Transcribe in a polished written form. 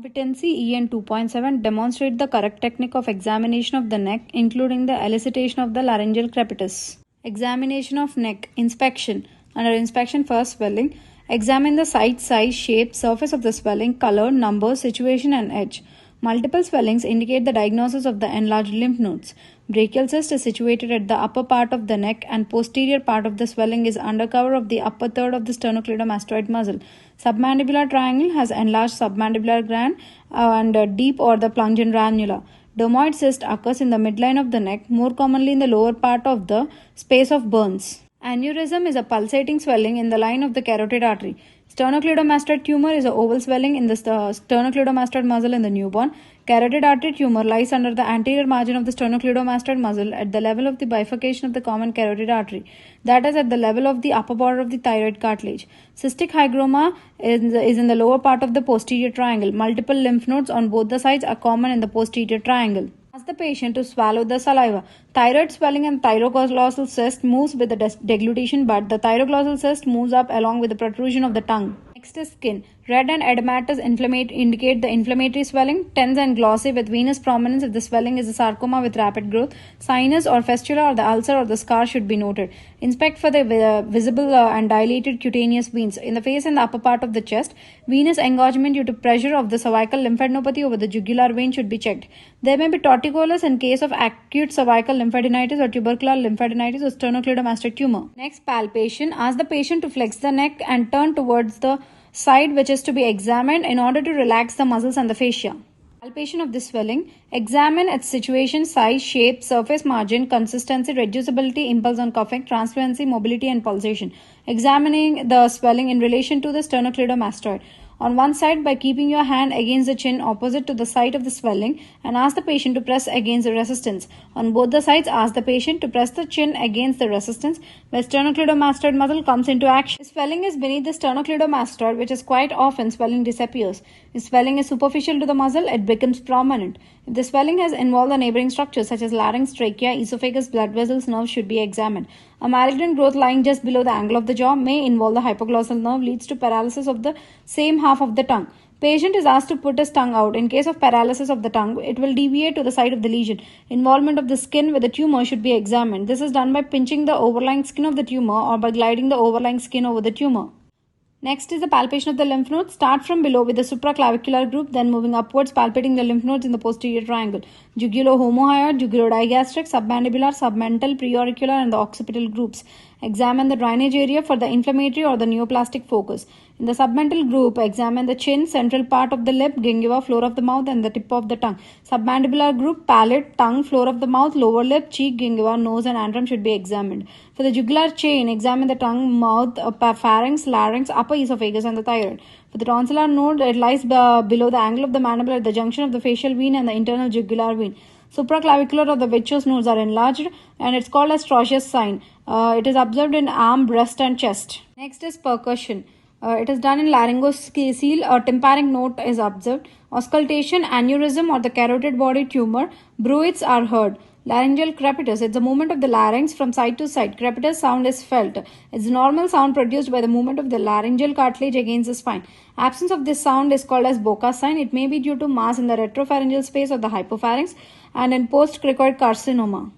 Competency EN 2.7 demonstrate the correct technique of examination of the neck, including the elicitation of the laryngeal crepitus. Examination of neck. Inspection. Under inspection, first swelling. Examine the site, size, shape, surface of the swelling, color, number, situation and edge. Multiple swellings indicate the diagnosis of the enlarged lymph nodes. Brachial cyst is situated at the upper part of the neck and posterior part of the swelling is undercover of the upper third of the sternocleidomastoid muscle. Submandibular triangle has enlarged submandibular gland and deep or the plungent ranula. Dermoid cyst occurs in the midline of the neck, more commonly in the lower part of the space of Burns. Aneurysm is a pulsating swelling in the line of the carotid artery. Sternocleidomastoid tumor is an oval swelling in the sternocleidomastoid muscle in the newborn. Carotid artery tumor lies under the anterior margin of the sternocleidomastoid muscle at the level of the bifurcation of the common carotid artery, that is at the level of the upper border of the thyroid cartilage. Cystic hygroma is in the lower part of the posterior triangle. Multiple lymph nodes on both the sides are common in the posterior triangle. Ask the patient to swallow the saliva. Thyroid swelling and thyroglossal cyst moves with the deglutition, but the thyroglossal cyst moves up along with the protrusion of the tongue. Next is skin. Red and edematous indicate the inflammatory swelling. Tense and glossy with venous prominence if the swelling is a sarcoma with rapid growth. Sinus or fistula or the ulcer or the scar should be noted. Inspect for the visible and dilated cutaneous veins in the face and the upper part of the chest. Venous engorgement due to pressure of the cervical lymphadenopathy over the jugular vein should be checked. There may be torticollis in case of acute cervical lymphadenitis or tubercular lymphadenitis or sternocleidomastoid tumor. Next, palpation. Ask the patient to flex the neck and turn towards the side which is to be examined in order to relax the muscles and the fascia. Palpation of the swelling. Examine its situation, size, shape, surface margin, consistency, reducibility, impulse on coughing, transparency, mobility and pulsation. Examining the swelling in relation to the sternocleidomastoid. On one side by keeping your hand against the chin opposite to the site of the swelling and ask the patient to press against the resistance. On both the sides, ask the patient to press the chin against the resistance where sternocleidomastoid muscle comes into action. If swelling is beneath the sternocleidomastoid, which is quite often, swelling disappears. If swelling is superficial to the muscle, it becomes prominent. If the swelling has involved the neighboring structures such as larynx, trachea, esophagus, blood vessels, nerves should be examined. A malignant growth lying just below the angle of the jaw may involve the hypoglossal nerve, leads to paralysis of the same half of the tongue. Patient is asked to put his tongue out. In case of paralysis of the tongue, it will deviate to the side of the lesion. Involvement of the skin with the tumor should be examined. This is done by pinching the overlying skin of the tumor or by gliding the overlying skin over the tumor. Next is the palpation of the lymph nodes. Start from below with the supraclavicular group, then moving upwards, palpating the lymph nodes in the posterior triangle. Jugulo-homohyoid, jugulo-digastric, submandibular, submental, preauricular and the occipital groups. Examine the drainage area for the inflammatory or the neoplastic focus. In the submental group, examine the chin, central part of the lip, gingiva, floor of the mouth and the tip of the tongue. Submandibular group, palate, tongue, floor of the mouth, lower lip, cheek, gingiva, nose and antrum should be examined. For the jugular chain, examine the tongue, mouth, pharynx, larynx, upper esophagus and the thyroid. For the tonsillar node, it lies below the angle of the mandible at the junction of the facial vein and the internal jugular vein. Supraclavicular or the vitreous nodes are enlarged and it's called as Trocheus sign. It is observed in arm, breast and chest. Next is percussion. It is done in laryngoscele. A tympanic note is observed. Auscultation, aneurysm or the carotid body tumor. Bruits are heard. Laryngeal crepitus. It's the movement of the larynx from side to side. Crepitus sound is felt. It's the normal sound produced by the movement of the laryngeal cartilage against the spine. Absence of this sound is called as Bokeh sign. It may be due to mass in the retropharyngeal space of the hypopharynx and in post-cricoid carcinoma.